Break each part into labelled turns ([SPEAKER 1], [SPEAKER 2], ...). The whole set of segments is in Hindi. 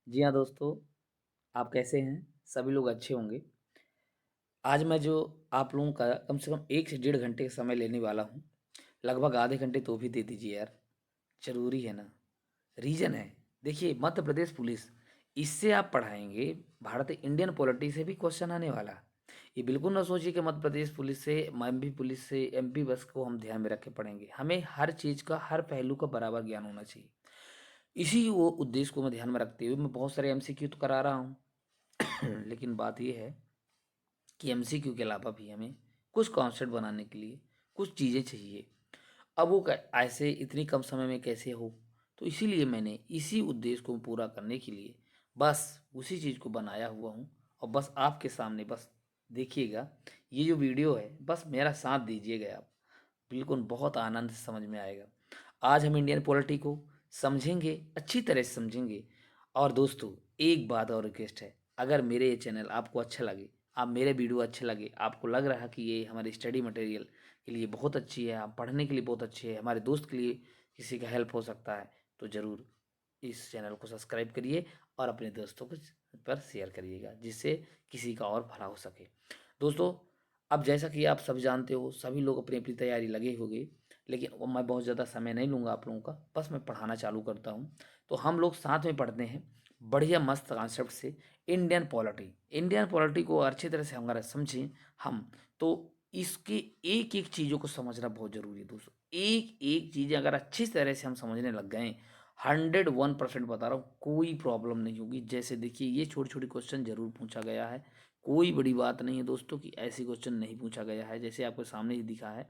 [SPEAKER 1] जी हाँ दोस्तों, आप कैसे हैं? सभी लोग अच्छे होंगे। आज मैं जो आप लोगों का कम से कम 1 से डेढ़ घंटे का समय लेने वाला हूँ, लगभग आधे घंटे तो भी दे दीजिए यार, ज़रूरी है ना। रीज़न है, देखिए मध्य प्रदेश पुलिस, इससे आप पढ़ाएँगे, भारत इंडियन पॉलिटी से भी क्वेश्चन आने वाला है। ये बिल्कुल ना सोचिए कि मध्य प्रदेश पुलिस से, एमपी पुलिस से, एमपी बस को हम ध्यान में रख के पढ़ेंगे। हमें हर चीज़ का, हर पहलू का बराबर ज्ञान होना चाहिए। इसी वो उद्देश्य को मैं ध्यान में रखते हुए मैं बहुत सारे एमसीक्यू तो करा रहा हूँ। लेकिन बात ये है कि एमसीक्यू के अलावा भी हमें कुछ कॉन्सेप्ट बनाने के लिए कुछ चीज़ें चाहिए। अब वो ऐसे इतनी कम समय में कैसे हो, तो इसीलिए मैंने इसी उद्देश्य को पूरा करने के लिए बस उसी चीज़ को बनाया हुआ हूँ। और बस आपके सामने बस देखिएगा, ये जो वीडियो है बस मेरा साथ दीजिएगा आप, बिल्कुल बहुत आनंद से समझ में आएगा। आज हम इंडियन पॉलिटी को समझेंगे, अच्छी तरह से समझेंगे। और दोस्तों, एक बात और रिक्वेस्ट है, अगर मेरे ये चैनल आपको अच्छा लगे, आप मेरे वीडियो अच्छे लगे, आपको लग रहा है कि ये हमारे स्टडी मटेरियल के लिए बहुत अच्छी है, आप पढ़ने के लिए बहुत अच्छी है, हमारे दोस्त के लिए किसी का हेल्प हो सकता है, तो ज़रूर इस चैनल को सब्सक्राइब करिए और अपने दोस्तों को पर शेयर करिएगा, जिससे किसी का और भला हो सके। दोस्तों, अब जैसा कि आप सब जानते हो, सभी लोग अपनी अपनी तैयारी लगे होंगे, लेकिन वो मैं बहुत ज़्यादा समय नहीं लूँगा आप लोगों का, बस मैं पढ़ाना चालू करता हूँ। तो हम लोग साथ में पढ़ते हैं बढ़िया मस्त कॉन्सेप्ट से इंडियन पॉलिटी। इंडियन पॉलिटी को अच्छी तरह से हम अगर समझें हम, तो इसके एक एक चीज़ों को समझना बहुत ज़रूरी है दोस्तों। एक एक चीज़ें अगर अच्छी तरह से हम समझने लग गए, 101% बता रहा हूँ, कोई प्रॉब्लम नहीं होगी। जैसे देखिए, ये छोटे छोटे क्वेश्चन जरूर पूछा गया है, कोई बड़ी बात नहीं है दोस्तों कि ऐसी क्वेश्चन नहीं पूछा गया है। जैसे आपके सामने ही दिखा है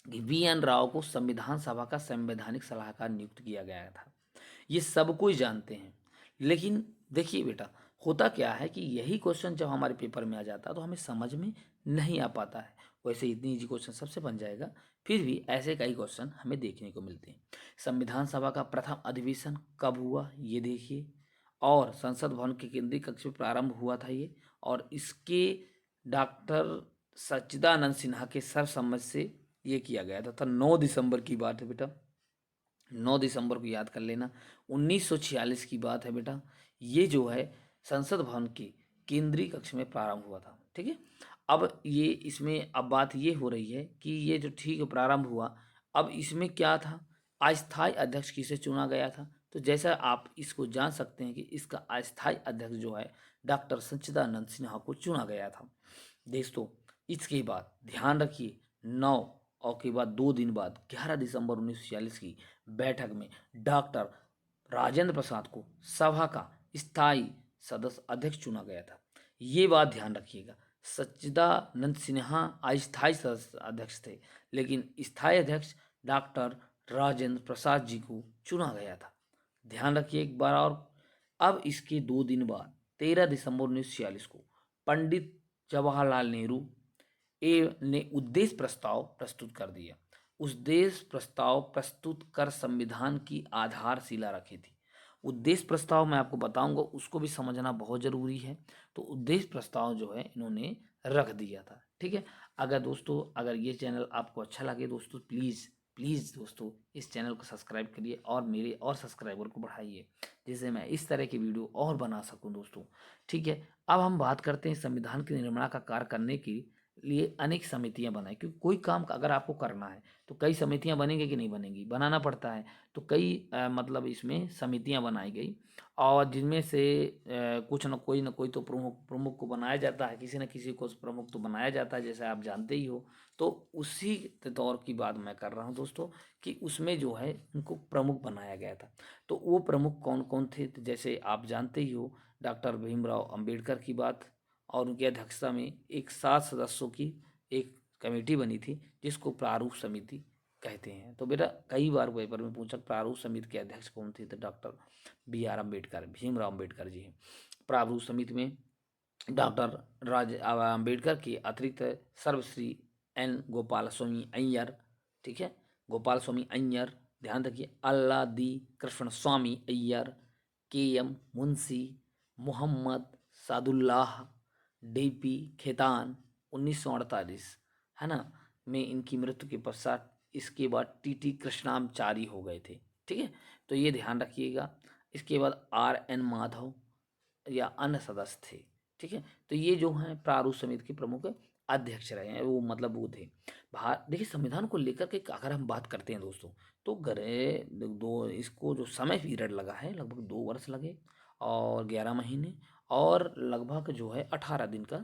[SPEAKER 1] कि वी.एन. राव को संविधान सभा का संवैधानिक सलाहकार नियुक्त किया गया था। ये सब कोई जानते हैं। लेकिन देखिए बेटा, होता क्या है कि यही क्वेश्चन जब हमारे पेपर में आ जाता है तो हमें समझ में नहीं आ पाता है। वैसे इतनी इजी क्वेश्चन सबसे बन जाएगा, फिर भी ऐसे कई क्वेश्चन हमें देखने को मिलते हैं। संविधान सभा का प्रथम अधिवेशन कब हुआ, ये देखिए। और संसद भवन के केंद्रीय कक्ष में प्रारंभ हुआ था ये। और इसके डॉक्टर सच्चिदानंद सिन्हा के सर्वसम्मति से ये किया गया था। 9 दिसंबर की बात है बेटा, 9 दिसंबर को याद कर लेना। 1946 की बात है बेटा। ये जो है संसद भवन के केंद्रीय कक्ष में प्रारंभ हुआ था, ठीक है। अब ये इसमें अब बात ये हो रही है कि ये जो ठीक है प्रारंभ हुआ, अब इसमें क्या था, अस्थायी अध्यक्ष किसे चुना गया था। तो जैसा आप इसको जान सकते हैं कि इसका अस्थायी अध्यक्ष जो है डॉक्टर सच्चिदानंद सिन्हा को चुना गया था दोस्तों। इसके बाद ध्यान रखिए, 9 और के बाद 2 दिन बाद 11 दिसंबर 1946 की बैठक में डॉक्टर राजेंद्र प्रसाद को सभा का स्थायी सदस्य अध्यक्ष चुना गया था। ये बात ध्यान रखिएगा, सच्चिदानंद सिन्हा अस्थायी सदस्य अध्यक्ष थे, लेकिन स्थायी अध्यक्ष डॉक्टर राजेंद्र प्रसाद जी को चुना गया था। ध्यान रखिए एक बार और। अब इसके 2 दिन बाद 13 दिसंबर 1946 को पंडित जवाहरलाल नेहरू ने उद्देश्य प्रस्ताव प्रस्तुत कर दिया। उद्देश्य प्रस्ताव प्रस्तुत कर संविधान की आधारशिला रखी थी। उद्देश्य प्रस्ताव मैं आपको बताऊंगा, उसको भी समझना बहुत जरूरी है। तो उद्देश्य प्रस्ताव जो है इन्होंने रख दिया था, ठीक है। अगर दोस्तों, अगर ये चैनल आपको अच्छा लगे दोस्तों, प्लीज़ प्लीज़ दोस्तों इस चैनल को सब्सक्राइब करिए और मेरे और सब्सक्राइबर को बढ़ाइए, जिससे मैं इस तरह की वीडियो और बना सकूं दोस्तों, ठीक है। अब हम बात करते हैं संविधान के निर्माण का कार्य करने की लिए अनेक समितियां बनाई, क्योंकि कोई काम अगर आपको करना है तो कई समितियां बनेंगी कि नहीं बनेंगी, बनाना पड़ता है। तो कई मतलब इसमें समितियां बनाई गई, और जिनमें से कुछ न कोई तो प्रमुख प्रमुख को बनाया जाता है, किसी न किसी को प्रमुख तो बनाया जाता है, जैसे आप जानते ही हो। तो उसी दौर की बात मैं कर रहा हूँ दोस्तों, कि उसमें जो है उनको प्रमुख बनाया गया था। तो वो प्रमुख कौन कौन थे, तो जैसे आप जानते ही हो, डॉक्टर भीमराव अंबेडकर की बात, और उनकी अध्यक्षता में एक 7 सदस्यों की एक कमेटी बनी थी, जिसको प्रारूप समिति कहते हैं। तो बेटा कई बार पेपर में पूछा प्रारूप समिति के अध्यक्ष कौन थे, तो डॉक्टर B.R. अम्बेडकर, भीमराव अम्बेडकर जी हैं। प्रारूप समिति में डॉक्टर अम्बेडकर के अतिरिक्त सर्वश्री गोपाल स्वामी अय्यर, ठीक है, गोपाल स्वामी अय्यर, ध्यान रखिए, अल्लादी कृष्ण स्वामी अय्यर, K.M. मुंशी, मोहम्मद सादुल्लाह, D.P. खेतान, 1948, है ना, में इनकी मृत्यु के पश्चात इसके बाद T.T. कृष्णाचारी हो गए थे, ठीक है। तो ये ध्यान रखिएगा। इसके बाद R.N. माधव या अन्य सदस्य थे। ठीक है, तो ये जो हैं प्रारूप समिति के प्रमुख अध्यक्ष रहे हैं, वो मतलब वो थे। देखिए संविधान को लेकर के अगर हम बात करते हैं दोस्तों, तो गरे दो इसको जो समय पीरियड लगा है लगभग 2 वर्ष लगे और 11 महीने और लगभग जो है 18 दिन का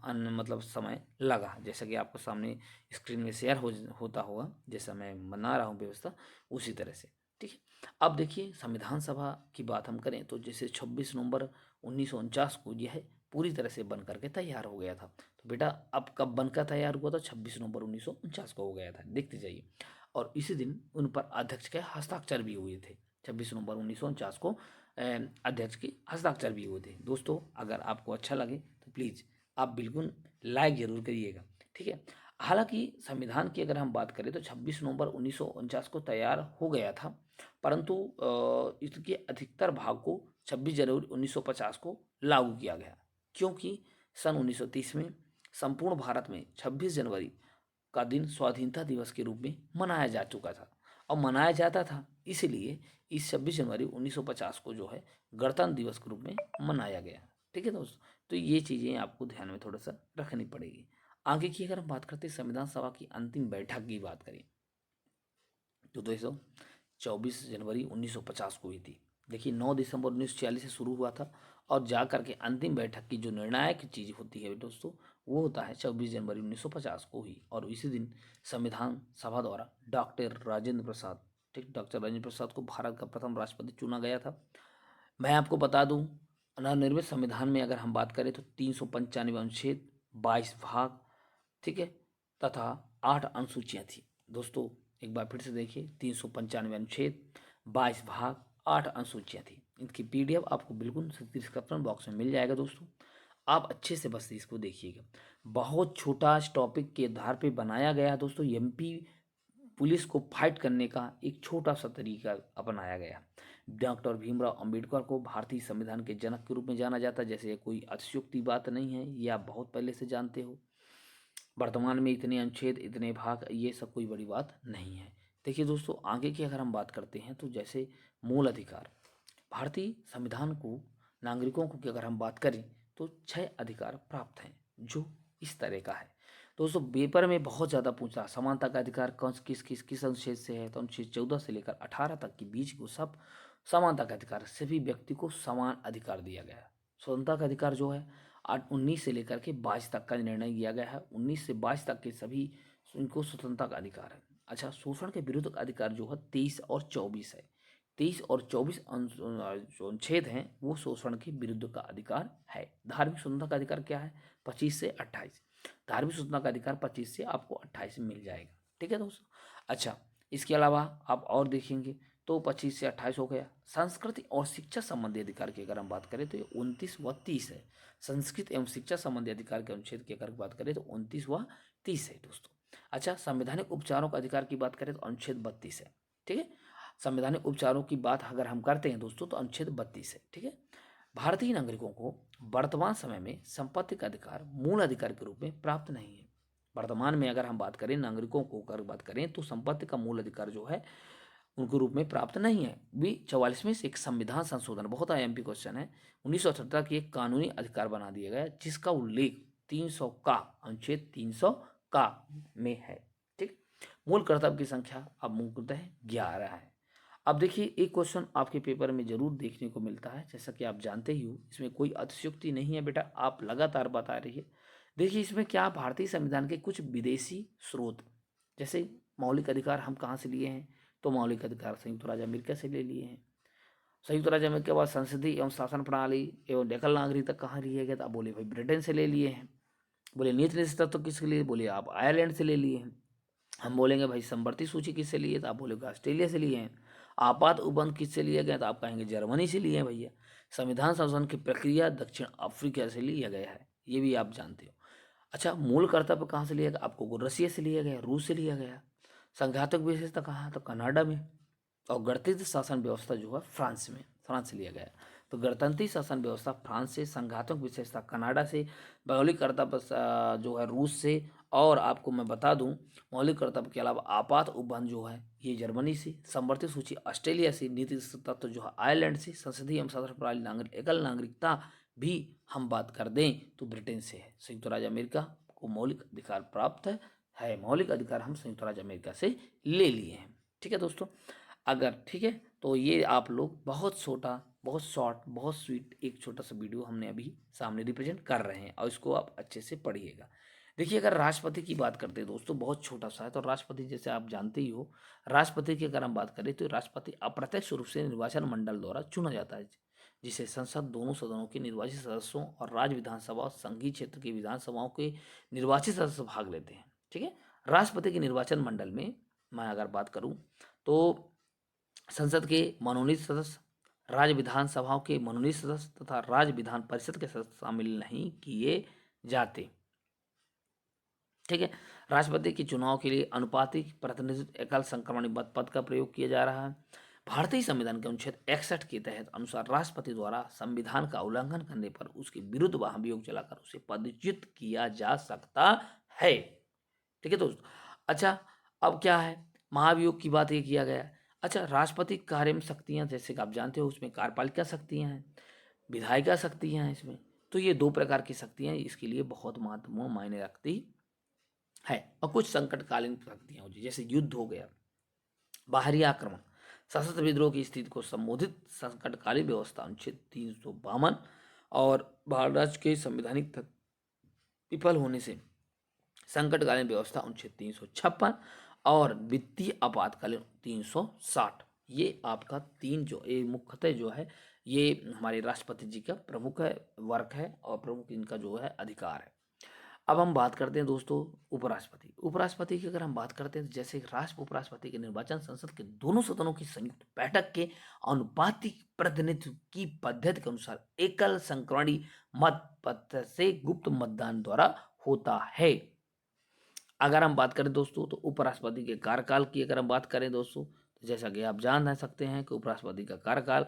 [SPEAKER 1] अन्य मतलब समय लगा, जैसा कि आपको सामने स्क्रीन में शेयर होता होगा, जैसा मैं बना रहा हूँ व्यवस्था उसी तरह से। ठीक है, अब देखिए संविधान सभा की बात हम करें तो जैसे 26 नवंबर 1949 को यह पूरी तरह से बन करके तैयार हो गया था। तो बेटा अब कब बनकर तैयार हुआ था? 26 नवंबर 1949 को हो गया था, देखते जाइए। और इसी दिन उन पर अध्यक्ष के हस्ताक्षर भी हुए थे। 26 नवंबर 1949 को अध्यक्ष के हस्ताक्षर भी हुए थे। दोस्तों अगर आपको अच्छा लगे तो प्लीज़ आप बिल्कुल लाइक जरूर करिएगा। ठीक है, हालांकि संविधान की अगर हम बात करें तो 26 नवंबर 1949 को तैयार हो गया था, परंतु इसके अधिकतर भाग को 26 जनवरी 1950 को लागू किया गया, क्योंकि सन 1930 में संपूर्ण भारत में 26 जनवरी का दिन स्वाधीनता दिवस के रूप में मनाया जा चुका था और मनाया जाता था, इसलिए इस 26 जनवरी 1950 को जो है गणतंत्र दिवस के रूप में मनाया गया। ठीक है दोस्तों, तो ये चीज़ें आपको ध्यान में थोड़ा सा रखनी पड़ेगी। आगे की अगर हम बात करते हैं संविधान सभा की अंतिम बैठक की बात करें तो दोस्तों 24 जनवरी 1950 को हुई थी। देखिए 9 दिसंबर 1946 से शुरू हुआ था और जा करके अंतिम बैठक की जो निर्णायक चीज़ होती है दोस्तों, वो होता है 24 जनवरी 1950 को हुई और इसी दिन संविधान सभा द्वारा डॉक्टर राजेंद्र प्रसाद, ठीक, डॉक्टर राजेंद्र प्रसाद को भारत का प्रथम राष्ट्रपति चुना गया था। मैं आपको बता दूं, नवनिर्मित संविधान में अगर हम बात करें तो 395 अनुच्छेद, 22 भाग, ठीक है, तथा 8 अनुसूचियां थी। दोस्तों एक बार फिर से देखिए, 395 अनुच्छेद, 22 भाग, 8 अनुसूचियां थी। इनकी पीडीएफ आपको बिल्कुल डिस्क्रिप्शन बॉक्स में मिल जाएगा दोस्तों, आप अच्छे से बस इसको देखिएगा। बहुत छोटा टॉपिक के आधार पे बनाया गया है दोस्तों। एमपी पुलिस को फाइट करने का एक छोटा सा तरीका अपनाया गया। डॉक्टर भीमराव अंबेडकर को भारतीय संविधान के जनक के रूप में जाना जाता है, जैसे ये कोई अतिशयोक्ति बात नहीं है, ये आप बहुत पहले से जानते हो। वर्तमान में इतने अनुच्छेद, इतने भाग, ये सब कोई बड़ी बात नहीं है। देखिए दोस्तों आगे की अगर हम बात करते हैं तो जैसे मूल अधिकार, भारतीय संविधान को नागरिकों को की अगर हम बात करें तो 6 अधिकार प्राप्त हैं, जो इस तरह का है। दोस्तों पेपर में बहुत ज़्यादा पूछा समानता का अधिकार कौन किस किस किस अनुच्छेद से है, तो अनुच्छेद 14 से लेकर 18 तक के बीच को सब समानता का अधिकार, सभी व्यक्ति को समान अधिकार दिया गया है। स्वतंत्रता का अधिकार जो है 19 से लेकर के 22 तक का निर्णय किया गया है। 19 से 22 तक के सभी इनको स्वतंत्रता का अधिकार है। अच्छा, शोषण के विरुद्ध का अधिकार जो है 23 और 24 है। 23 और 24 जो अनुच्छेद हैं वो शोषण के विरुद्ध का अधिकार है। धार्मिक स्वतंत्रता का अधिकार क्या है? 25 से 28। धार्मिक स्वतंत्रता का अधिकार 25 से आपको 28 में मिल जाएगा। ठीक है दोस्तों। अच्छा, इसके अलावा आप और देखेंगे तो 25 से 28 हो गया। संस्कृति और शिक्षा संबंधी अधिकार की अगर हम बात करें तो ये 29 व 30 है। संस्कृत एवं शिक्षा संबंधी अधिकार के अनुच्छेद की अगर बात करें तो 29 व 30 है दोस्तों। अच्छा, संवैधानिक उपचारों का अधिकार की बात करें तो अनुच्छेद 32 है। ठीक है, संवैधानिक उपचारों की बात अगर हम करते हैं दोस्तों तो अनुच्छेद 32 है। ठीक है, भारतीय नागरिकों को वर्तमान समय में संपत्ति का अधिकार मूल अधिकार के रूप में प्राप्त नहीं है। वर्तमान में अगर हम बात करें नागरिकों को अगर बात करें तो संपत्ति का मूल अधिकार जो है उनके रूप में प्राप्त नहीं है। भी 44वें से एक संविधान संशोधन, बहुत आईएमपी क्वेश्चन है, 1978 की एक कानूनी अधिकार बना दिया गया जिसका उल्लेख 300 का अनुच्छेद 300 का में है। ठीक, मूल कर्तव्य की संख्या अब मुख्यतः 11 है। अब देखिए एक क्वेश्चन आपके पेपर में जरूर देखने को मिलता है, जैसा कि आप जानते ही हो, इसमें कोई अतिशयोक्ति नहीं है बेटा, आप लगातार बता रही है। देखिए इसमें क्या, भारतीय संविधान के कुछ विदेशी स्रोत, जैसे मौलिक अधिकार हम कहाँ से लिए हैं, तो मौलिक अधिकार संयुक्त राज्य अमेरिका से ले लिए हैं। संयुक्त राज्य अमेरिका के बाद संसदीय एवं शासन प्रणाली एवं एकल नागरिकता कहाँ लिए गए, तो आप बोले भाई ब्रिटेन से ले लिए हैं। बोले नीति निष्ठा तो किसके लिए, बोले आप आयरलैंड से ले लिए हैं। हम बोलेंगे भाई संवर्ती सूची किससे लिए, तो आप बोलेगे ऑस्ट्रेलिया से लिए हैं। आपात उपबंध किससे लिए गए, तो आप कहेंगे जर्मनी से लिए हैं भैया। संविधान संशोधन की प्रक्रिया दक्षिण अफ्रीका से लिया गया है, ये भी आप जानते हो। अच्छा, मूल कर्तव्य कहाँ से लिया गया, आपको रसिया से लिया गया, रूस से लिया गया। संघातक विशेषता कहाँ, तो कनाडा में। और गणतंत्र शासन व्यवस्था जो है फ्रांस में, फ्रांस से लिया गया। तो गणतंत्री शासन व्यवस्था फ्रांस से, संघातक विशेषता कनाडा से, भौगोलिक कर्तव्य जो है रूस से, और आपको मैं बता दूं, मौलिक कर्तव्य के अलावा आपात उपबंध जो है ये जर्मनी से, संवर्धित सूची ऑस्ट्रेलिया से, नीति तत्व जो है आयरलैंड से, संसदीय एवं शासन प्रणाली नागरिक एकल नागरिकता भी हम बात कर दें तो ब्रिटेन से है। संयुक्त राज्य अमेरिका को मौलिक अधिकार प्राप्त है, मौलिक अधिकार हम संयुक्त राज्य अमेरिका से ले लिए हैं। ठीक है दोस्तों, अगर ठीक है तो ये आप लोग बहुत छोटा, बहुत शॉर्ट, बहुत स्वीट एक छोटा सा वीडियो हमने अभी सामने रिप्रेजेंट कर रहे हैं और इसको आप अच्छे से पढ़िएगा। देखिए, अगर राष्ट्रपति की बात करते हैं दोस्तों, बहुत छोटा सा है, तो राष्ट्रपति जैसे आप जानते ही हो, राष्ट्रपति की अगर हम बात करें तो राष्ट्रपति अप्रत्यक्ष रूप से निर्वाचन मंडल द्वारा चुना जाता है, जिसे संसद दोनों सदनों के निर्वाचित सदस्यों और राज्य विधानसभा और संघीय क्षेत्र की विधानसभाओं के निर्वाचित सदस्य भाग लेते हैं। ठीक है, राष्ट्रपति के निर्वाचन मंडल में मैं अगर बात करूं तो संसद के मनोनीत सदस्य, राज्य विधानसभाओं के मनोनीत सदस्य तथा राज्य विधान परिषद के सदस्य शामिल नहीं किए जाते। ठीक है, राष्ट्रपति के चुनाव के लिए अनुपातिक प्रतिनिधित्व एकल संक्रमण पद का प्रयोग किया जा रहा है। भारतीय संविधान के अनुच्छेद 61 के तहत अनुसार राष्ट्रपति द्वारा संविधान का उल्लंघन करने पर उसके विरुद्ध महाभियोग चलाकर उसे पदच्युत किया जा सकता है। ठीक है दोस्तों, अच्छा अब क्या है, महाभियोग की बात ये किया गया। अच्छा, राष्ट्रपति कार्य में शक्तियां जैसे कि आप जानते हो, उसमें कार्यपालिका शक्तियां हैं, विधायिका शक्तियां हैं इसमें, तो ये दो प्रकार की शक्तियां इसके लिए बहुत महत्वपूर्ण मायने रखती है। और कुछ संकटकालीन शक्तियां होती जैसे युद्ध हो गया, बाहरी आक्रमण, सशस्त्र विद्रोह की स्थिति को संबोधित संकटकालीन व्यवस्था अनुच्छेद 352 और भारत राज्य के संवैधानिक विफल होने से संकटकालीन व्यवस्था अनुच्छेद 356 और वित्तीय आपातकालीन 360। ये आपका तीन जो ये मुख्यतः जो है ये हमारे राष्ट्रपति जी का प्रमुख है वर्क है और प्रमुख इनका जो है अधिकार है। अब हम बात करते हैं दोस्तों उपराष्ट्रपति। उपराष्ट्रपति की अगर हम बात करते हैं तो जैसे राष्ट्र उपराष्ट्रपति के निर्वाचन संसद के दोनों सदनों की संयुक्त बैठक के अनुपातिक प्रतिनिधित्व की पद्धति के अनुसार एकल संक्रमणी मत पत्र से गुप्त मतदान द्वारा होता है। अगर हम बात करें दोस्तों तो उपराष्ट्रपति के कार्यकाल की अगर हम बात करें दोस्तों, तो जैसा कि आप जान सकते हैं कि उपराष्ट्रपति का कार्यकाल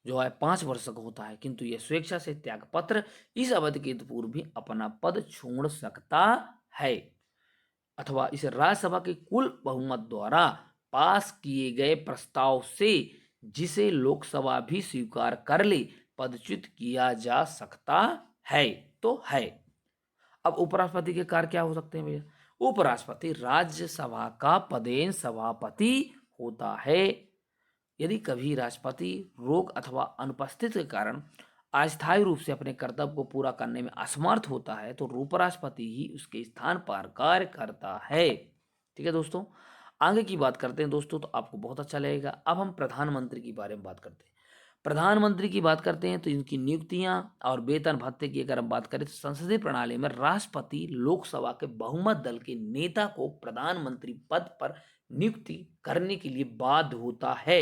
[SPEAKER 1] जो है 5 वर्ष का होता है, किंतु यह स्वेच्छा से त्यागपत्र इस अवधि के पूर्व भी अपना पद छोड़ सकता है अथवा इसे राज्यसभा के कुल बहुमत द्वारा पास किए गए प्रस्ताव से, जिसे लोकसभा भी स्वीकार कर ले, पदच्युत किया जा सकता है। तो है, अब उपराष्ट्रपति के कार्य क्या हो सकते हैं भैया? उपराष्ट्रपति राज्यसभा का पदेन सभापति होता है। यदि कभी राष्ट्रपति रोग अथवा अनुपस्थिति के कारण अस्थायी रूप से अपने कर्तव्य को पूरा करने में असमर्थ होता है तो उपराष्ट्रपति ही उसके स्थान पर कार्य करता है। ठीक है दोस्तों, आगे की बात करते हैं दोस्तों, तो आपको बहुत अच्छा लगेगा। अब हम प्रधानमंत्री की बारे में बात करते हैं। प्रधानमंत्री की बात करते हैं तो इनकी नियुक्तियां और वेतन भत्ते की अगर हम बात करें तो संसदीय प्रणाली में राष्ट्रपति लोकसभा के बहुमत दल के नेता को प्रधानमंत्री पद पर नियुक्ति करने के लिए बाध्य होता है।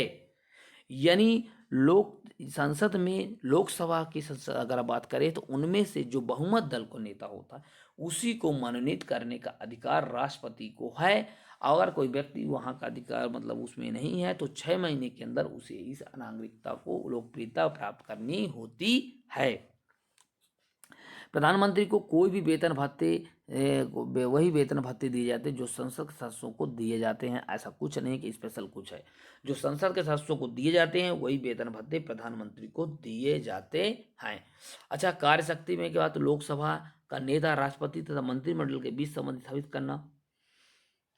[SPEAKER 1] यानी लोक संसद में लोकसभा की अगर बात करें तो उनमें से जो बहुमत दल को नेता होता है उसी को मनोनीत करने का अधिकार राष्ट्रपति को है। अगर कोई व्यक्ति वहां का अधिकार मतलब उसमें नहीं है तो 6 महीने के अंदर उसे इस नागरिकता को लोकप्रियता प्राप्त करनी होती है। प्रधानमंत्री को कोई भी वेतन भत्ते वही वेतन भत्ते दिए जाते हैं जो संसद के सदस्यों को दिए जाते हैं। ऐसा कुछ नहीं कि स्पेशल कुछ है, जो संसद के सदस्यों को दिए जाते हैं वही वेतन भत्ते प्रधानमंत्री को दिए जाते हैं। अच्छा, कार्य शक्ति में क्या बात, लोकसभा का नेता राष्ट्रपति तथा मंत्रिमंडल के बीच संबंध स्थापित करना,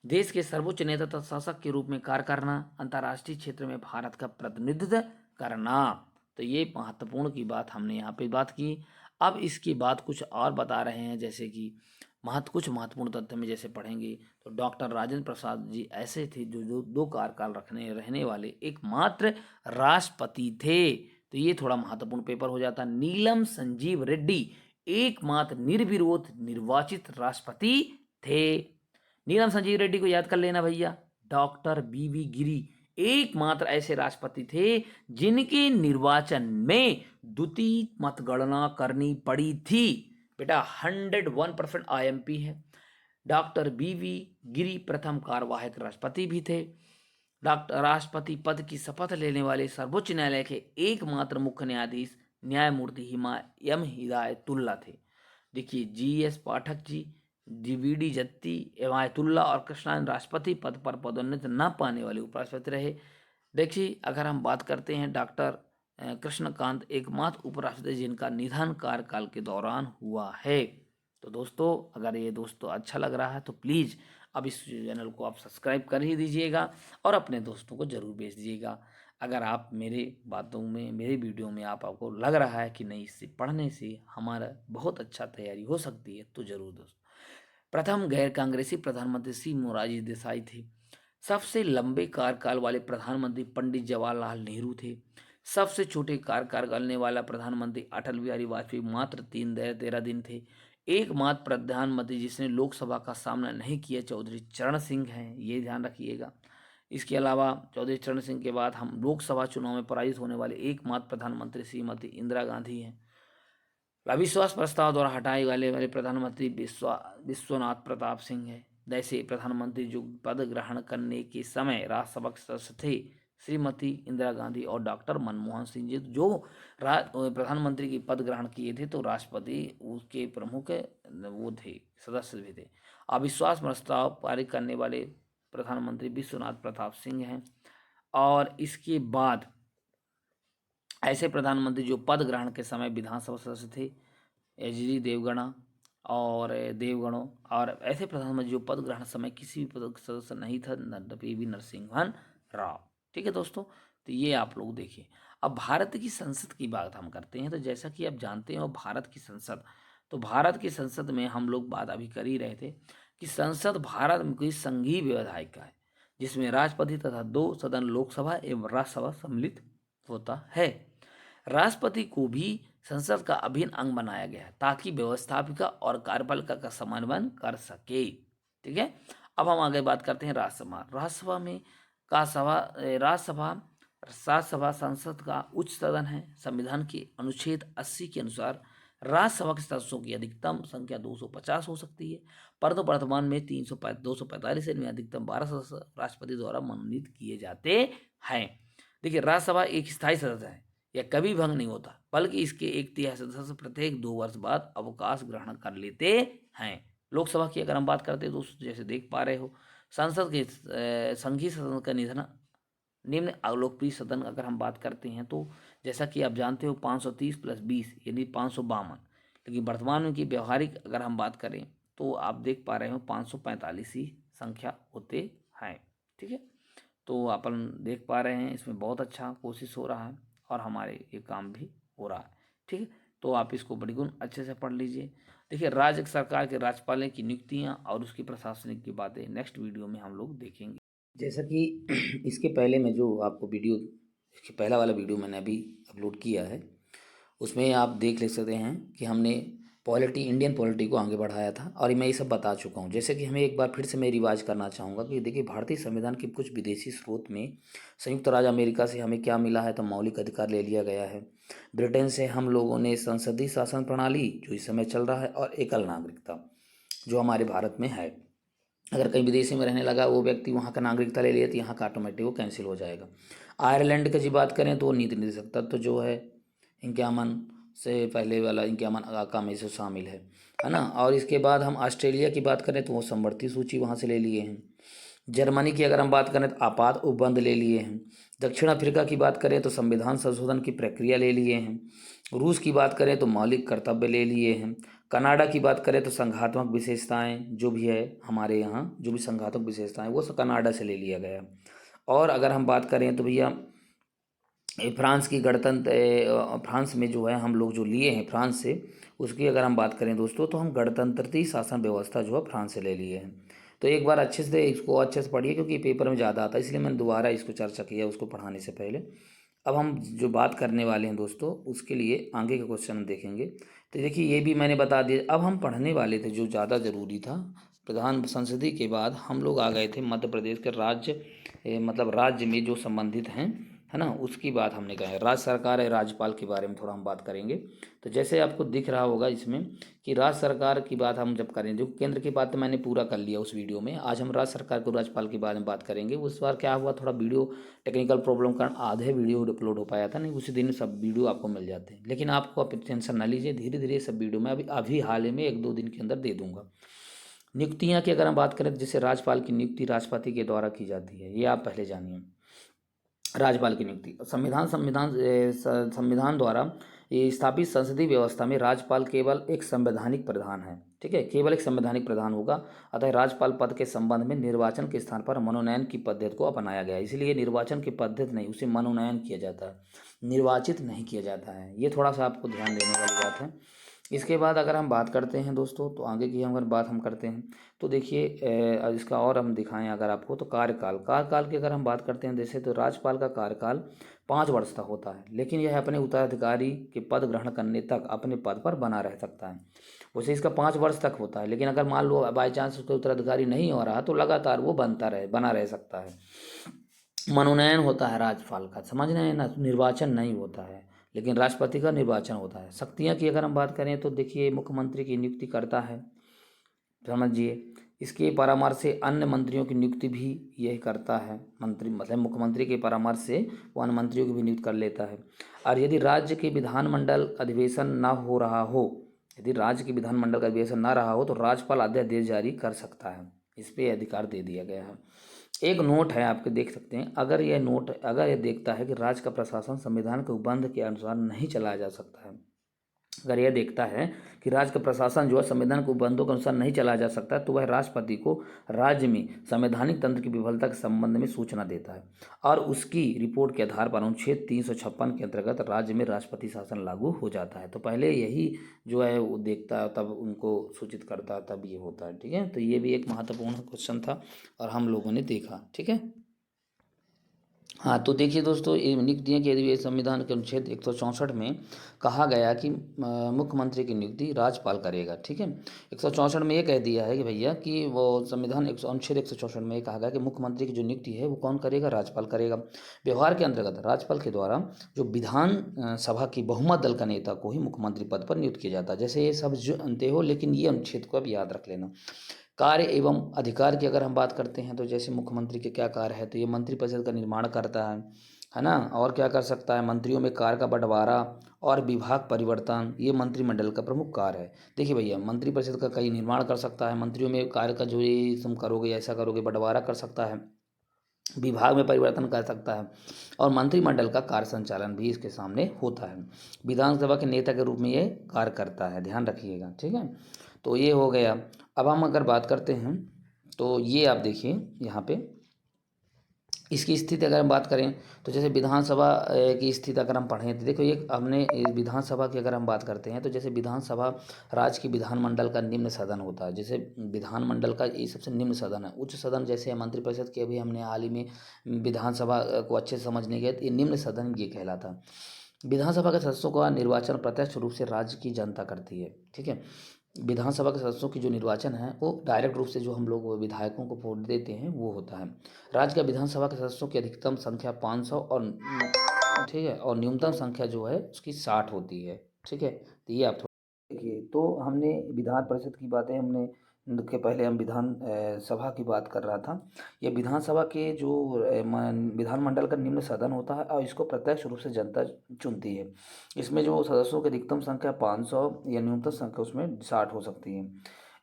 [SPEAKER 1] देश के सर्वोच्च नेता तथा शासक के रूप में कार्य करना, अंतर्राष्ट्रीय क्षेत्र में भारत का प्रतिनिधित्व करना। तो ये महत्वपूर्ण की बात हमने यहाँ पे बात की। अब इसके बाद कुछ और बता रहे हैं, जैसे कि कुछ महत्वपूर्ण तथ्य में जैसे पढ़ेंगे तो डॉक्टर राजेंद्र प्रसाद जी ऐसे थे जो दो कार्यकाल रहने वाले एकमात्र राष्ट्रपति थे। तो ये थोड़ा महत्वपूर्ण पेपर हो जाता। नीलम संजीव रेड्डी एकमात्र निर्विरोध निर्वाचित राष्ट्रपति थे। नीलम संजीव रेड्डी को याद कर लेना भैया। डॉक्टर बीवी गिरी एकमात्र ऐसे राष्ट्रपति थे जिनके निर्वाचन में द्वितीय मतगणना करनी पड़ी थी। बेटा 101% IMP है। डॉक्टर बीवी गिरी प्रथम कार्यवाहक राष्ट्रपति भी थे। डॉक्टर राष्ट्रपति पद की शपथ लेने वाले सर्वोच्च न्यायालय के एकमात्र मुख्य न्यायाधीश न्यायमूर्ति एम हिदायतुल्ला थे। देखिए GS पाठक जी, जीवीडी जत्ती एवं आयतुल्ला और कृष्णन राष्ट्रपति पद पर पदोन्नति न पाने वाले उपराष्ट्रपति रहे। देखिए, अगर हम बात करते हैं डॉक्टर कृष्णकांत एकमात्र उपराष्ट्रपति जिनका निधन कार्यकाल के दौरान हुआ है। तो दोस्तों, अगर ये दोस्तों अच्छा लग रहा है तो प्लीज़ अब इस चैनल को आप सब्सक्राइब कर ही दीजिएगा और अपने दोस्तों को ज़रूर भेज दीजिएगा। अगर आप मेरे बातों में, मेरे वीडियो में आपको लग रहा है कि नहीं, इससे पढ़ने से हमारा बहुत अच्छा तैयारी हो सकती है, तो ज़रूर दोस्तों। प्रथम गैर कांग्रेसी प्रधानमंत्री श्री मोरारजी देसाई थे। सबसे लंबे कार्यकाल वाले प्रधानमंत्री पंडित जवाहरलाल नेहरू थे। सबसे छोटे कार्यकाल करने वाला प्रधानमंत्री अटल बिहारी वाजपेयी मात्र 13 दिन थे। एकमात्र प्रधानमंत्री जिसने लोकसभा का सामना नहीं किया चौधरी चरण सिंह हैं, ये ध्यान रखिएगा। इसके अलावा चौधरी चरण सिंह के बाद हम लोकसभा चुनाव में पराजित होने वाले एकमात्र प्रधानमंत्री श्रीमती इंदिरा गांधी हैं। अविश्वास प्रस्ताव द्वारा हटाए वाले प्रधानमंत्री विश्वनाथ प्रताप सिंह है। जैसे प्रधानमंत्री जो पद ग्रहण करने के समय राज्यसभा के सदस्य थे श्रीमती इंदिरा गांधी और डॉक्टर मनमोहन सिंह जी, जो प्रधानमंत्री की पद ग्रहण किए थे तो राष्ट्रपति उसके प्रमुख वो थे, सदस्य भी थे। अविश्वास प्रस्ताव पारित करने वाले प्रधानमंत्री विश्वनाथ प्रताप सिंह हैं। और इसके बाद ऐसे प्रधानमंत्री जो पद ग्रहण के समय विधानसभा सदस्य थे, एच.डी. देवगणा और देवगणों, और ऐसे प्रधानमंत्री जो पद ग्रहण समय किसी भी पद का सदस्य नहीं था, पी.वी. नरसिम्हन राव। ठीक है दोस्तों, तो ये आप लोग देखिए। अब भारत की संसद की बात हम करते हैं, तो जैसा कि आप जानते हो भारत की संसद, तो भारत की संसद में हम लोग बात अभी कर ही रहे थे कि संसद भारत की संघीय व्यवस्था है, जिसमें राष्ट्रपति तथा 2 सदन लोकसभा एवं राज्यसभा सम्मिलित होता है। राष्ट्रपति को भी संसद का अभिन्न अंग बनाया गया है ताकि व्यवस्थापिका और कार्यपालिका का समन्वय कर सके। ठीक है, अब हम आगे बात करते हैं राज्यसभा। राज्यसभा में का सभा राज्यसभा संसद का उच्च सदन है। संविधान के अनुच्छेद 80 के अनुसार राज्यसभा के सदस्यों की अधिकतम संख्या 250 हो सकती है, परंतु वर्तमान में 245 में अधिकतम 12 सदस्य राष्ट्रपति द्वारा मनोनीत किए जाते हैं। देखिए, राज्यसभा एक स्थायी सदस्य है, यह कभी भंग नहीं होता, बल्कि इसके एक तिहाई सदस्य प्रत्येक 2 वर्ष बाद अवकाश ग्रहण कर लेते हैं। लोकसभा की अगर हम बात करते हैं दोस्तों, जैसे देख पा रहे हो, संसद के संघीय सदन का निधन निम्न अलोकप्रिय सदन अगर हम बात करते हैं तो जैसा कि आप जानते हो 530 + 20 यानी 552, लेकिन वर्तमान में की व्यवहारिक अगर हम बात करें तो आप देख पा रहे हो 545 ही संख्या होते हैं। ठीक है, तो अपन देख पा रहे हैं इसमें बहुत अच्छा कोशिश हो रहा है और हमारे ये काम भी हो रहा है। ठीक है, तो आप इसको बड़ी गुण अच्छे से पढ़ लीजिए। देखिए, राज्य सरकार के राज्यपाल की नियुक्तियां और उसकी प्रशासनिक की बातें नेक्स्ट वीडियो में हम लोग देखेंगे। जैसा कि इसके पहले मैं जो आपको वीडियो, इसके पहला वाला वीडियो मैंने अभी अपलोड किया है, उसमें आप देख ले सकते हैं कि हमने इंडियन पॉलिटी को आगे बढ़ाया था और मैं ये सब बता चुका हूँ। जैसे कि हमें एक बार फिर से मैं रिवाज करना चाहूँगा कि देखिए, भारतीय संविधान के कुछ विदेशी स्रोत में संयुक्त राज्य अमेरिका से हमें क्या मिला है, तो मौलिक अधिकार ले लिया गया है। ब्रिटेन से हम लोगों ने संसदीय शासन प्रणाली जो इस समय चल रहा है, और एकल नागरिकता जो हमारे भारत में है। अगर कहीं विदेशी में रहने लगा वो व्यक्ति, वहाँ का नागरिकता ले लिया तो यहाँ का ऑटोमेटिक वो कैंसिल हो जाएगा। आयरलैंड की बात करें तो नीति निर्देशक तत्व जो है 51 से पहले वाला 51 का में से शामिल है ना। और इसके बाद हम ऑस्ट्रेलिया की बात करें तो वो समवर्ती सूची वहाँ से ले लिए हैं। जर्मनी की अगर हम बात करें तो आपात उपबंध ले लिए हैं। दक्षिण अफ्रीका की बात करें तो संविधान संशोधन की प्रक्रिया ले लिए हैं। रूस की बात करें तो मौलिक कर्तव्य ले लिए हैं। कनाडा की बात करें तो संघात्मक विशेषताएं जो भी है हमारे यहाँ, जो भी संघात्मक विशेषताएं वो सब कनाडा से ले लिया गया। और अगर हम बात करें तो भैया फ्रांस की गणतंत्र, फ्रांस में जो है हम लोग जो लिए हैं फ्रांस से, उसकी अगर हम बात करें दोस्तों तो हम गणतंत्री शासन व्यवस्था जो है फ्रांस से ले लिए हैं। तो एक बार अच्छे से इसको अच्छे से पढ़िए क्योंकि पेपर में ज़्यादा आता है, इसलिए मैंने दोबारा इसको चर्चा किया उसको पढ़ाने से पहले। अब हम जो बात करने वाले हैं दोस्तों उसके लिए आगे के क्वेश्चन हम देखेंगे। तो देखिए, ये भी मैंने बता दिया। अब हम पढ़ने वाले थे जो ज़्यादा ज़रूरी था, प्रधान संसदीय के बाद हम लोग आ गए थे मध्य प्रदेश के राज्य, मतलब राज्य में जो संबंधित हैं, है ना, उसकी बात हमने कहा है। राज्य सरकार है, राज्यपाल के बारे में थोड़ा हम बात करेंगे। तो जैसे आपको दिख रहा होगा इसमें कि राज्य सरकार की बात हम जब करें, जो केंद्र की बात तो मैंने पूरा कर लिया उस वीडियो में, आज हम राज्य सरकार को राज्यपाल के बारे में बात करेंगे। उस बार क्या हुआ, थोड़ा वीडियो टेक्निकल प्रॉब्लम कारण आधे वीडियो अपलोड हो पाया था, नहीं उसी दिन सब वीडियो आपको मिल जाते हैं। लेकिन आपको आप टेंशन ना लीजिए, धीरे धीरे सब वीडियो मैं अभी हाल ही में 1-2 दिन के अंदर दे दूँगा। नियुक्तियाँ की अगर हम बात करें तो जैसे राज्यपाल की नियुक्ति राष्ट्रपति के द्वारा की जाती है, ये आप पहले जानिए। राज्यपाल की नियुक्ति संविधान द्वारा ये स्थापित संसदीय व्यवस्था में राज्यपाल केवल एक संवैधानिक प्रधान है, ठीक है, केवल एक संवैधानिक प्रधान होगा। अतः राज्यपाल पद के संबंध में निर्वाचन के स्थान पर मनोनयन की पद्धति को अपनाया गया है, इसलिए निर्वाचन की पद्धति नहीं, उसे मनोनयन किया जाता है, निर्वाचित नहीं किया जाता है। ये थोड़ा सा आपको ध्यान देने वाली बात है। इसके बाद अगर हम बात करते हैं दोस्तों, तो आगे की अगर बात हम करते हैं तो देखिए इसका और हम दिखाएं अगर आपको, तो कार्यकाल की अगर हम बात करते हैं जैसे, तो राज्यपाल का कार्यकाल 5 वर्ष तक होता है, लेकिन यह अपने उत्तराधिकारी के पद ग्रहण करने तक अपने पद पर बना रह सकता है। वैसे इसका 5 वर्ष तक होता है, लेकिन अगर मान लो बाई चांस उसका उत्तराधिकारी नहीं हो रहा तो लगातार वो बना रह सकता है। मनोनयन होता है राज्यपाल का, समझ रहे हैं ना, निर्वाचन नहीं होता है, लेकिन राष्ट्रपति का निर्वाचन होता है। शक्तियाँ की अगर हम बात करें तो देखिए मुख्यमंत्री की नियुक्ति करता है, समझिए। इसके परामर्श से अन्य मंत्रियों की नियुक्ति भी यही करता है, मंत्री मतलब मुख्यमंत्री के परामर्श से वो अन्य मंत्रियों की भी नियुक्ति कर लेता है। और यदि राज्य के विधानमंडल अधिवेशन ना हो रहा हो, यदि राज्य के विधानमंडल का अधिवेशन ना रहा हो तो राज्यपाल अध्यादेश जारी कर सकता है, इस पे अधिकार दे दिया गया है। एक नोट है आपके, देख सकते हैं, अगर यह देखता है कि राज्य का प्रशासन संविधान के उपबंध के अनुसार नहीं चलाया जा सकता है, अगर यह देखता है कि राज्य का प्रशासन जो है संविधान के उपबंधों के अनुसार नहीं चलाया जा सकता, तो वह राष्ट्रपति को राज्य में संवैधानिक तंत्र की विफलता के संबंध में सूचना देता है, और उसकी रिपोर्ट के आधार पर अनुच्छेद 356 के अंतर्गत राज्य में राष्ट्रपति शासन लागू हो जाता है। तो पहले यही जो है वो देखता है, तब उनको सूचित करता है, तब ये होता है, ठीक है। तो ये भी एक महत्वपूर्ण क्वेश्चन था और हम लोगों ने देखा, ठीक है। हाँ, तो देखिए दोस्तों, ये नियुक्तियाँ के यदि संविधान के अनुच्छेद 164 में कहा गया कि मुख्यमंत्री की नियुक्ति राज्यपाल करेगा, ठीक है। 164 में ये कह दिया है कि भैया कि वो संविधान अनुच्छेद 164 में ये कहा गया कि मुख्यमंत्री की जो नियुक्ति है वो कौन करेगा, राज्यपाल करेगा। व्यवहार के अंतर्गत राज्यपाल के द्वारा जो विधान सभा की बहुमत दल का नेता को ही मुख्यमंत्री पद पर नियुक्त किया जाता है। जैसे ये सब जानते हो, लेकिन ये अनुच्छेद को अब याद रख लेना। कार्य एवं अधिकार की अगर हम बात करते हैं तो जैसे मुख्यमंत्री के क्या कार्य है, तो ये मंत्रिपरिषद का निर्माण करता है ना। और क्या कर सकता है, मंत्रियों में कार्य का बंटवारा और विभाग परिवर्तन, ये मंत्रिमंडल का प्रमुख कार्य है। देखिए भैया, मंत्रिपरिषद का कई निर्माण कर सकता है, मंत्रियों में कार्य का जो ये तुम करोगे ऐसा करोगे, बंटवारा कर सकता है, विभाग में परिवर्तन कर सकता है, और मंत्रिमंडल का कार्य संचालन भी इसके सामने होता है। विधानसभा के नेता के रूप में ये कार्य करता है, ध्यान रखिएगा, ठीक है। तो ये हो गया। अब हम अगर बात करते हैं तो ये आप देखिए यहाँ पे इसकी स्थिति अगर हम बात करें तो जैसे विधानसभा की स्थिति अगर हम पढ़ें तो देखो, ये हमने विधानसभा की अगर हम बात करते हैं तो जैसे विधानसभा राज्य की विधानमंडल का निम्न सदन होता है। जैसे विधानमंडल का ये सबसे निम्न सदन है। उच्च सदन जैसे मंत्रिपरिषद के अभी हमने हाल ही में विधानसभा को अच्छे से समझने गए, तो ये निम्न सदन ये कहलाता। विधानसभा के सदस्यों का निर्वाचन प्रत्यक्ष रूप से राज्य की जनता करती है, ठीक है। विधानसभा के सदस्यों की जो निर्वाचन है वो डायरेक्ट रूप से जो हम लोग विधायकों को वोट देते हैं वो होता है। राज्य का विधानसभा के सदस्यों की अधिकतम संख्या 500 और ठीक है, और न्यूनतम संख्या जो है उसकी 60 होती है, ठीक है। तो ये आप थोड़ा देखिए। तो हमने विधान परिषद की बातें हमने के पहले हम विधान सभा की बात कर रहा था। ये विधानसभा के जो विधानमंडल का निम्न सदन होता है और इसको प्रत्यक्ष रूप से जनता चुनती है। इसमें जो सदस्यों की अधिकतम संख्या 500 या न्यूनतम संख्या उसमें 60 हो सकती है।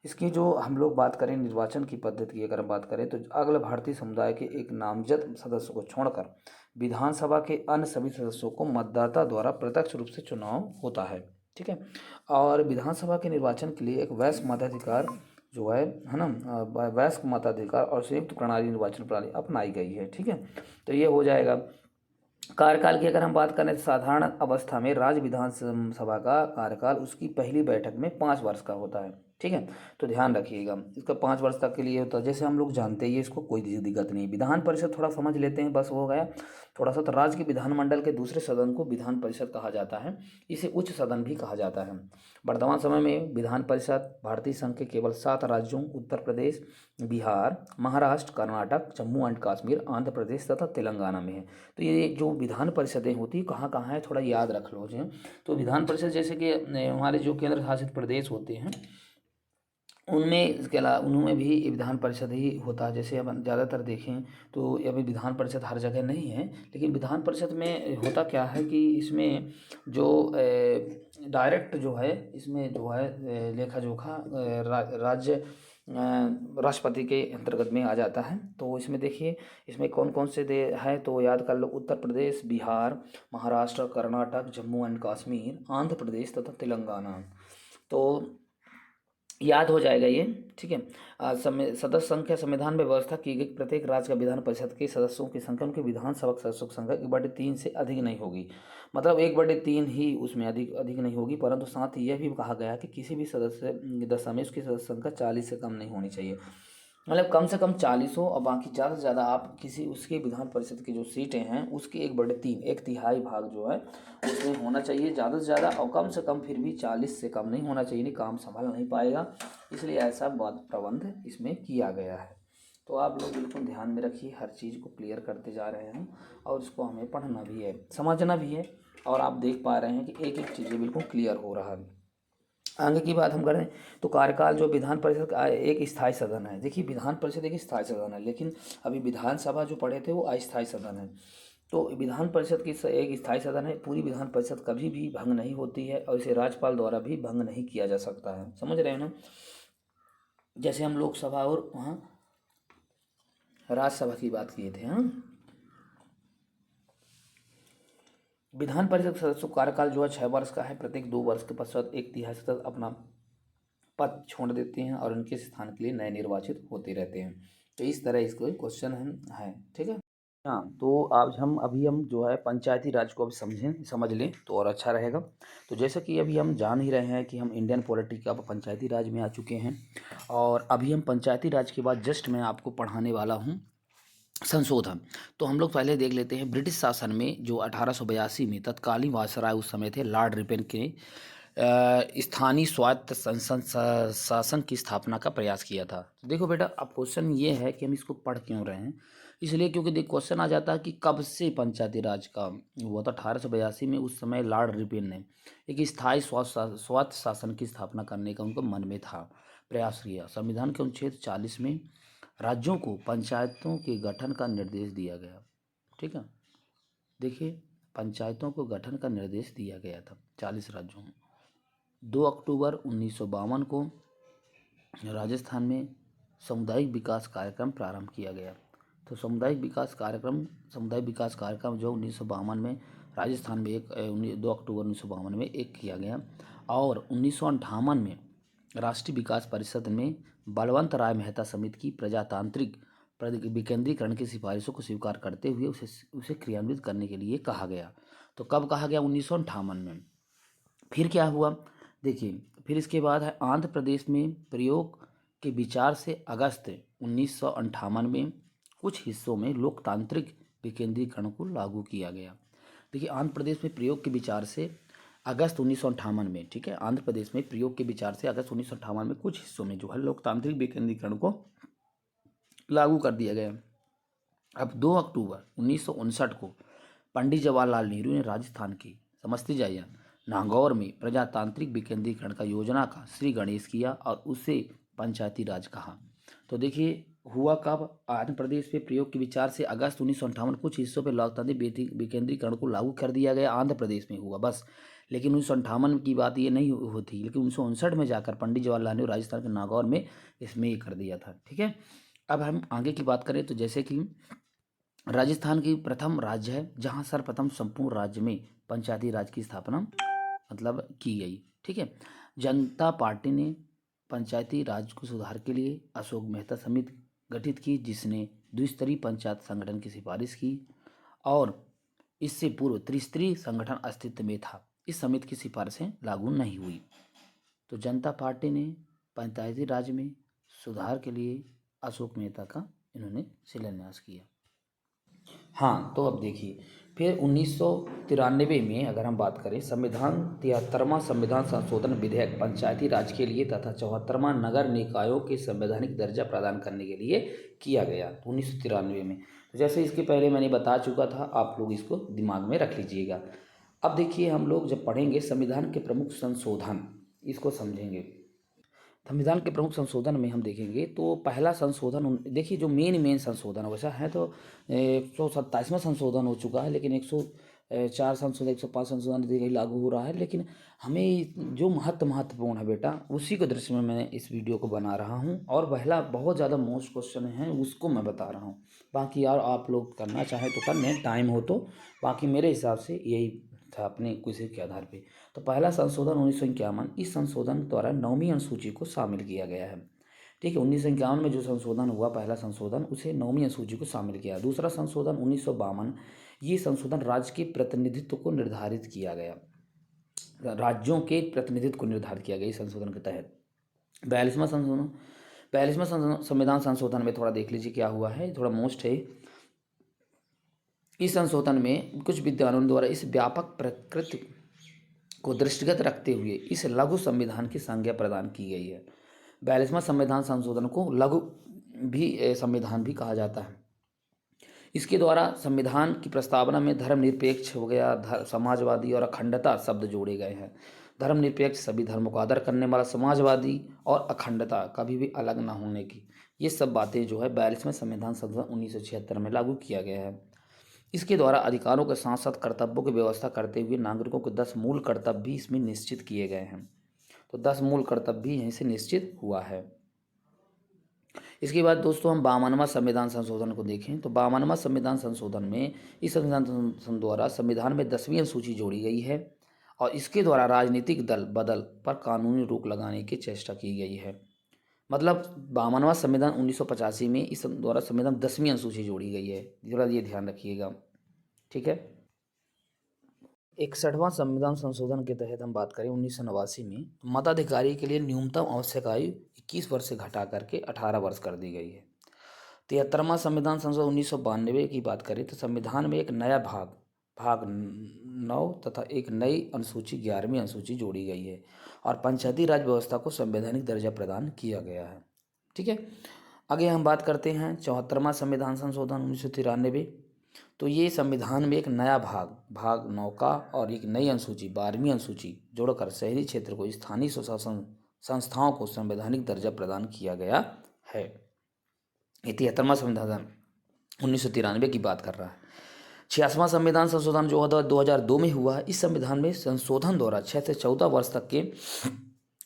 [SPEAKER 1] इसकी जो हम लोग बात करें निर्वाचन की पद्धति की अगर हम बात करें तो अगले भारतीय समुदाय के एक नामजद सदस्य को छोड़कर विधानसभा के अन्य सभी सदस्यों को मतदाता द्वारा प्रत्यक्ष रूप से चुनाव होता है, ठीक है। और विधानसभा के निर्वाचन के लिए एक वयस्क मताधिकार जो है ना, वयस्क मताधिकार और संयुक्त प्रणाली निर्वाचन प्रणाली अपनाई गई है, ठीक है। तो ये हो जाएगा। कार्यकाल की अगर हम बात करें तो साधारण अवस्था में राज्य विधानसभा का कार्यकाल उसकी पहली बैठक में 5 वर्ष का होता है, ठीक है। तो ध्यान रखिएगा, इसका 5 वर्ष तक के लिए होता है। जैसे हम लोग जानते हैं इसको कोई दिक्कत नहीं। विधान परिषद थोड़ा समझ लेते हैं, बस हो गया थोड़ा सा। तो राज्य के विधानमंडल के दूसरे सदन को विधान परिषद कहा जाता है, इसे उच्च सदन भी कहा जाता है। वर्तमान समय में विधान परिषद भारतीय संघ के केवल 7 राज्यों उत्तर प्रदेश, बिहार, महाराष्ट्र, कर्नाटक, जम्मू एंड कश्मीर, आंध्र प्रदेश तथा तेलंगाना में है। तो ये जो विधान परिषदें होती है कहाँ कहाँ है थोड़ा याद रख लो जी। तो विधान परिषद जैसे कि हमारे जो केंद्र शासित प्रदेश होते हैं उनमें, इसके अलावा उनमें भी विधान परिषद ही होता है। जैसे अब ज़्यादातर देखें तो अभी विधान परिषद हर जगह नहीं है, लेकिन विधान परिषद में होता क्या है कि इसमें जो डायरेक्ट जो है इसमें जो है लेखा जोखा राज्य राष्ट्रपति के अंतर्गत में आ जाता है। तो इसमें देखिए, इसमें कौन कौन से दे हैं तो याद कर लो। उत्तर प्रदेश, बिहार, महाराष्ट्र, कर्नाटक, जम्मू एंड कश्मीर, आंध्र प्रदेश तथा तेलंगाना। तो याद हो जाएगा ये, ठीक है। सदस्य संख्या संविधान में व्यवस्था की गई प्रत्येक राज्य का विधान परिषद के सदस्यों की संख्या उनके विधानसभा के सदस्यों की संख्या 1/3 से अधिक नहीं होगी। मतलब 1/3 ही उसमें अधिक अधिक नहीं होगी, परंतु साथ ही यह भी कहा गया कि किसी भी सदस्य दशा में उसकी सदस्य संख्या 40 से कम नहीं होनी चाहिए। मतलब कम से कम 40 हो और बाकी ज़्यादा से ज़्यादा आप किसी उसके विधान परिषद की जो सीटें हैं उसकी 1/3, 1/3 भाग जो है उसमें होना चाहिए ज़्यादा से ज़्यादा, और कम से कम फिर भी 40 से कम नहीं होना चाहिए, नहीं काम संभाल नहीं पाएगा। इसलिए ऐसा प्रबंध इसमें किया गया है। तो आप लोग बिल्कुल ध्यान में रखिए, हर चीज़ को क्लियर करते जा रहे हैं और इसको हमें पढ़ना भी है, समझना भी है, और आप देख पा रहे हैं कि एक एक चीज़ें बिल्कुल क्लियर हो रहा है। आगे की बात हम करें तो कार्यकाल जो विधान परिषद का एक स्थायी सदन है। देखिए, विधान परिषद एक स्थायी सदन है, लेकिन अभी विधानसभा जो पढ़े थे वो अस्थायी सदन है। तो विधान परिषद की एक स्थायी सदन है। पूरी विधान परिषद कभी भी भंग नहीं होती है और इसे राज्यपाल द्वारा भी भंग नहीं किया जा सकता है। समझ रहे हैं ना? जैसे हम लोकसभा और वहाँ राज्यसभा की बात किए थे। हाँ, विधान परिषद सदस्यों का कार्यकाल जो है 6 वर्ष का है। प्रत्येक 2 वर्ष के पश्चात 1/3 सदस्य अपना पद छोड़ देते हैं और उनके स्थान के लिए नए निर्वाचित होते रहते हैं। तो इस तरह इसको क्वेश्चन है, ठीक है। हाँ, तो आज हम जो है पंचायती राज को अभी समझ लें तो और अच्छा रहेगा। तो जैसे कि अभी हम जान ही रहे हैं कि हम इंडियन पॉलिटी का पंचायती राज में आ चुके हैं, और अभी हम पंचायती राज के बाद जस्ट मैं आपको पढ़ाने वाला हूँ संशोधन। तो हम लोग पहले देख लेते हैं ब्रिटिश शासन में जो 1882 में तत्कालीन वायसराय उस समय थे लॉर्ड रिपन के स्थानीय स्वायत्त शासन की स्थापना का प्रयास किया था। तो देखो बेटा, अब क्वेश्चन ये है कि हम इसको पढ़ क्यों रहे हैं, इसलिए क्योंकि देख क्वेश्चन आ जाता है कि कब से पंचायती राज का हुआ था। 1882 में उस समय लॉर्ड रिपन ने एक स्थायी स्वायत्त शासन की स्थापना करने का उनको मन में था, प्रयास किया। संविधान के अनुच्छेद 40 में राज्यों को पंचायतों के गठन का निर्देश दिया गया, ठीक है। देखिए, पंचायतों को गठन का निर्देश दिया गया था 40 राज्यों में। 2 अक्टूबर 1952 को राजस्थान में सामुदायिक विकास कार्यक्रम प्रारंभ किया गया। तो सामुदायिक विकास कार्यक्रम जो 1952 में राजस्थान में 2 अक्टूबर 1952 में एक किया गया, और 1958 में राष्ट्रीय विकास परिषद में बलवंत राय मेहता समिति की प्रजातांत्रिक विकेंद्रीकरण की सिफारिशों को स्वीकार करते हुए उसे क्रियान्वित करने के लिए कहा गया। तो कब कहा गया? 1958 में। फिर क्या हुआ देखिए, फिर इसके बाद है आंध्र प्रदेश में प्रयोग के विचार से अगस्त 1958 में कुछ हिस्सों में लोकतांत्रिक विकेंद्रीकरण को लागू किया गया। देखिए, आंध्र प्रदेश में प्रयोग के विचार से अगस्त 1958 में, ठीक है, आंध्र प्रदेश में प्रयोग के विचार से अगस्त 1958 में कुछ हिस्सों में जो है लोकतांत्रिक विकेंद्रीकरण को लागू कर दिया गया। अब 2 अक्टूबर 1959 को पंडित जवाहरलाल नेहरू ने राजस्थान की, समझते जाइए, नागौर में प्रजातांत्रिक विकेंद्रीकरण का योजना का श्री गणेश किया और उसे पंचायती राज कहा। तो देखिए, हुआ कब? आंध्र प्रदेश में प्रयोग के विचार से अगस्त 1958 कुछ हिस्सों पर लोकतांत्रिक विकेंद्रीकरण को लागू कर दिया गया, आंध्र प्रदेश में हुआ बस। लेकिन 1958 की बात ये नहीं होती, लेकिन 1959 में जाकर पंडित जवाहरलाल नेहरू राजस्थान के नागौर में इसमें ये कर दिया था, ठीक है। अब हम आगे की बात करें तो जैसे कि राजस्थान की प्रथम राज्य है जहाँ सर्वप्रथम संपूर्ण राज्य में पंचायती राज की स्थापना मतलब की गई, ठीक है। जनता पार्टी ने पंचायती राज को सुधार के लिए अशोक मेहता समिति गठित की, जिसने द्विस्तरीय पंचायत संगठन की सिफारिश की, और इससे पूर्व त्रिस्तरीय संगठन अस्तित्व में था। इस समिति की सिफारिशें लागू नहीं हुई। तो जनता पार्टी ने पंचायती राज में सुधार के लिए अशोक मेहता का इन्होंने शिलान्यास किया। हाँ, तो अब देखिए, फिर 1993 में अगर हम बात करें, संविधान 73वां संविधान संशोधन विधेयक पंचायती राज के लिए तथा 74वां नगर निकायों के संवैधानिक दर्जा प्रदान करने के लिए किया गया 1993 में। तो जैसे इसके पहले मैंने बता चुका था, आप लोग इसको दिमाग में रख लीजिएगा। अब देखिए, हम लोग जब पढ़ेंगे संविधान के प्रमुख संशोधन, इसको समझेंगे। संविधान के प्रमुख संशोधन में हम देखेंगे तो पहला संशोधन, देखिए जो मेन संशोधन वैसा है तो 127वां संशोधन हो चुका है, लेकिन 4 संशोधन 105 संशोधन अधिनियम लागू हो रहा है, लेकिन हमें जो महत्वपूर्ण है बेटा उसी को दृष्टि में मैं इस वीडियो को बना रहा हूँ। और पहला बहुत ज़्यादा मोस्ट क्वेश्चन है उसको मैं बता रहा हूँ। बाकी यार आप लोग करना चाहें तो कर लें, टाइम हो तो। बाकी मेरे हिसाब से यही था अपने क्विज़ के आधार पे। तो पहला संशोधन 1951, इस संशोधन द्वारा 9वीं अनुसूची को शामिल किया गया है। ठीक है, 1951 में जो संशोधन हुआ, पहला संशोधन, उसे 9वीं अनुसूची को शामिल किया। दूसरा संशोधन 1952, ये संशोधन राज्य के प्रतिनिधित्व को निर्धारित किया गया, राज्यों के प्रतिनिधित्व को निर्धारित किया गया इस संशोधन के तहत। 42वां संशोधन, 42वां संविधान संशोधन में थोड़ा देख लीजिए क्या हुआ है, थोड़ा मोस्ट है। इस संशोधन में कुछ विद्वानों द्वारा इस व्यापक प्रकृति को दृष्टिगत रखते हुए इस लघु संविधान की संज्ञा प्रदान की गई है। 42वां संविधान संशोधन को लघु संविधान भी कहा जाता है। इसके द्वारा संविधान की प्रस्तावना में धर्मनिरपेक्ष हो गया, समाजवादी और अखंडता शब्द जोड़े गए हैं। धर्मनिरपेक्ष, सभी धर्मों को आदर करने वाला, समाजवादी और अखंडता, कभी भी अलग न होने की, ये सब बातें जो है 42वें संविधान संशोधन 1976 में लागू किया गया है। इसके द्वारा अधिकारों के साथ साथ कर्तव्यों की व्यवस्था करते हुए नागरिकों के 10 मूल कर्तव्य भी इसमें निश्चित किए गए हैं। तो 10 मूल कर्तव्य भी यहीं से निश्चित हुआ है। इसके बाद दोस्तों हम 52वां संविधान संशोधन को देखें तो 52वां संविधान संशोधन में इस संविधान संशोधन द्वारा संविधान में 10वीं अनुसूची जोड़ी गई है और इसके द्वारा राजनीतिक दल बदल पर कानूनी रोक लगाने की चेष्टा की गई है। मतलब 52वां संविधान 1985 में इस द्वारा संविधान 10वीं अनुसूची जोड़ी गई है, जरा ये ध्यान रखिएगा। ठीक है, 61वां संविधान संशोधन के तहत हम बात करें 1989 में, मताधिकारी के लिए न्यूनतम आवश्यक आयु 21 वर्ष से घटा करके 18 वर्ष कर दी गई है। 73वां संविधान संशोधन 1992 की बात करें तो संविधान में एक नया भाग 9 तथा एक नई अनुसूची 11वीं अनुसूची जोड़ी गई है और पंचायती राज व्यवस्था को संवैधानिक दर्जा प्रदान किया गया है। ठीक है, आगे हम बात करते हैं 74वां संविधान संशोधन 1993। तो ये संविधान में एक नया भाग 9 का और एक नई अनुसूची 12वीं अनुसूची जोड़कर शहरी क्षेत्र को स्थानीय स्वशासन संस्थाओं को संवैधानिक दर्जा प्रदान किया गया है। 73वां संविधान 1993 की बात कर रहा है। 86वां संविधान संशोधन जो 2002 में हुआ है, इस संविधान में संशोधन द्वारा 6 से 14 वर्ष तक के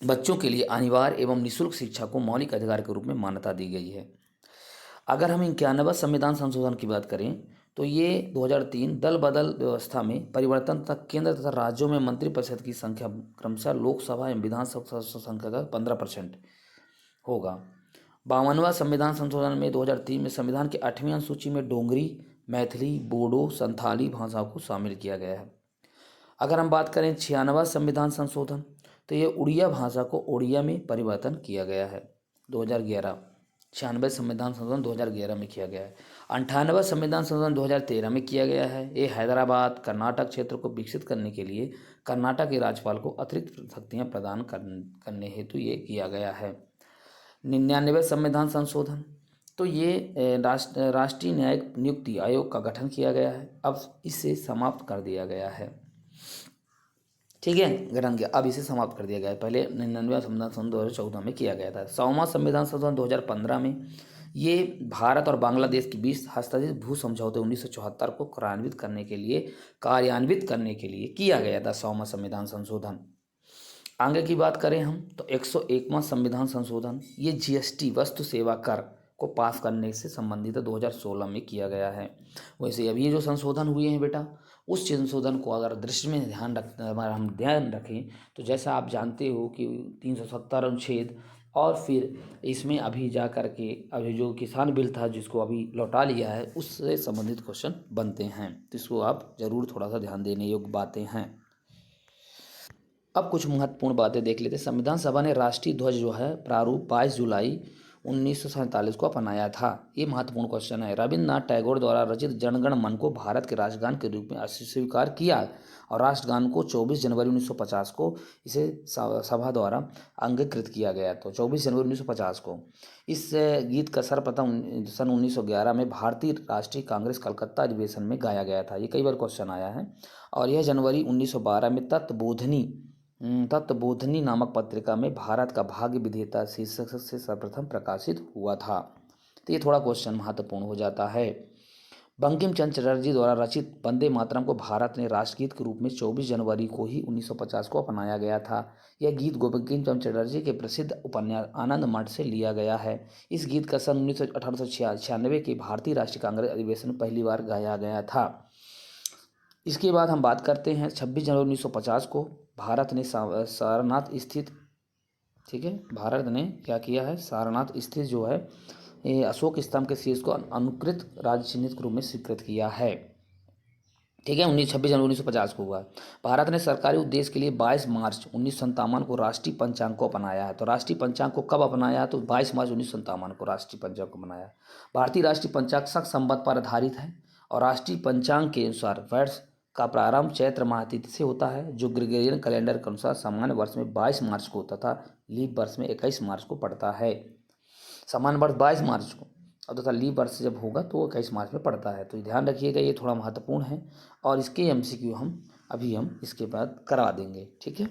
[SPEAKER 1] बच्चों के लिए अनिवार्य एवं निःशुल्क शिक्षा को मौलिक अधिकार के रूप में मान्यता दी गई है। अगर हम 91वां संविधान संशोधन की बात करें तो ये 2003 दल बदल व्यवस्था में परिवर्तन तथा केंद्र तथा राज्यों में मंत्रिपरिषद की संख्या क्रमशः लोकसभा एवं विधानसभा संख्या का 15% होगा। 52वां संविधान संशोधन में 2003 में संविधान की 8वीं अनुसूची में डोगरी, मैथिली, बोडो, संथाली भाषाओं को शामिल किया गया है। अगर हम बात करें 96वां संविधान संशोधन तो ये उड़िया भाषा को ओडिया में परिवर्तन किया गया है 2011। 96 संविधान संशोधन 2011 में किया गया है। 98वां संविधान संशोधन 2013 में किया गया है। ये हैदराबाद कर्नाटक क्षेत्र को विकसित करने के लिए कर्नाटक के राज्यपाल को अतिरिक्त शक्तियाँ प्रदान करने हेतु ये किया गया है। 99वें संविधान संशोधन तो ये राष्ट्रीय न्यायिक नियुक्ति आयोग का गठन किया गया है, अब इसे समाप्त कर दिया गया है। ठीक है, गठन किया, अब इसे समाप्त कर दिया गया है। पहले 99वां संविधान संशोधन 2014 में किया गया था। 100वां संविधान संशोधन 2015 में ये भारत और बांग्लादेश के बीच हस्ताक्षरित भू समझौते 1974 को कार्यान्वित करने के लिए किया गया था 100वां संविधान संशोधन। आगे की बात करें हम तो 101वां संविधान संशोधन ये जीएसटी वस्तु सेवा कर को पास करने से संबंधित 2016 में किया गया है। वैसे अभी ये जो संशोधन हुए हैं बेटा, उस संशोधन को अगर दृष्टि में हम ध्यान रखें तो जैसा आप जानते हो कि 370 अनुच्छेद और फिर इसमें अभी जा कर के अभी जो किसान बिल था जिसको अभी लौटा लिया है, उससे संबंधित क्वेश्चन बनते हैं, तो इसको आप ज़रूर थोड़ा सा ध्यान देने योग्य बातें हैं। अब कुछ महत्वपूर्ण बातें देख लेते हैं। संविधान सभा ने राष्ट्रीय ध्वज जो है प्रारूप 22 जुलाई 1947 को अपनाया था। ये महत्वपूर्ण क्वेश्चन है। रविन्द्रनाथ टैगोर द्वारा रचित जनगण मन को भारत के राष्ट्रगान के रूप में अस्वीकार किया और राष्ट्रगान को 24 जनवरी 1950 को इसे सभा द्वारा अंगीकृत किया गया। तो 24 जनवरी 1950 को इस गीत का सर्वप्रथम सन 1911 में भारतीय राष्ट्रीय कांग्रेस कलकत्ता अधिवेशन में गाया गया था। ये कई बार क्वेश्चन आया है। और यह जनवरी 1912 में तत्वबोधिनी नामक पत्रिका में भारत का भाग्य विधेता शीर्षक से सर्वप्रथम प्रकाशित हुआ था। तो ये थोड़ा क्वेश्चन महत्वपूर्ण हो जाता है। बंकिम चंद्र चटर्जी द्वारा रचित वंदे मातरम को भारत ने राष्ट्रगीत के रूप में 24 जनवरी को ही 1950 को अपनाया गया था। यह गीत बंकिम चंद्र चटर्जी के प्रसिद्ध उपन्यास आनंद मठ से लिया गया है। इस गीत का सन 1896 के भारतीय राष्ट्रीय कांग्रेस अधिवेशन में पहली बार गाया गया था। इसके बाद हम बात करते हैं 26 जनवरी 1950 को भारत ने सारनाथ स्थित, ठीक है, भारत ने क्या किया है, सारनाथ स्थित जो है ये अशोक स्तंभ के शीर्ष को अनुकृत राज्य चिन्हित के रूप में स्वीकृत किया है। ठीक है, 26 जनवरी 1950 को हुआ। भारत ने सरकारी उद्देश्य के लिए 22 मार्च 1957 को राष्ट्रीय पंचांग को अपनाया है। तो राष्ट्रीय पंचांग को कब अपनाया? तो 22 मार्च 1957 को राष्ट्रीय पंचांग को बनाया। भारतीय राष्ट्रीय पंचांग शक संवत पर आधारित है और राष्ट्रीय पंचांग के अनुसार वर्ष का प्रारंभ चैत्र माह तिथि से होता है, जो ग्रेगोरियन कैलेंडर के अनुसार सामान्य वर्ष में 22 मार्च को होता था, लीप वर्ष में 21 मार्च को पड़ता है। सामान्य वर्ष 22 मार्च को और तथा लीप वर्ष जब होगा तो 21 मार्च में पड़ता है। तो ध्यान रखिएगा, ये थोड़ा महत्वपूर्ण है और इसके एमसीक्यू हम इसके बाद करा देंगे। ठीक है।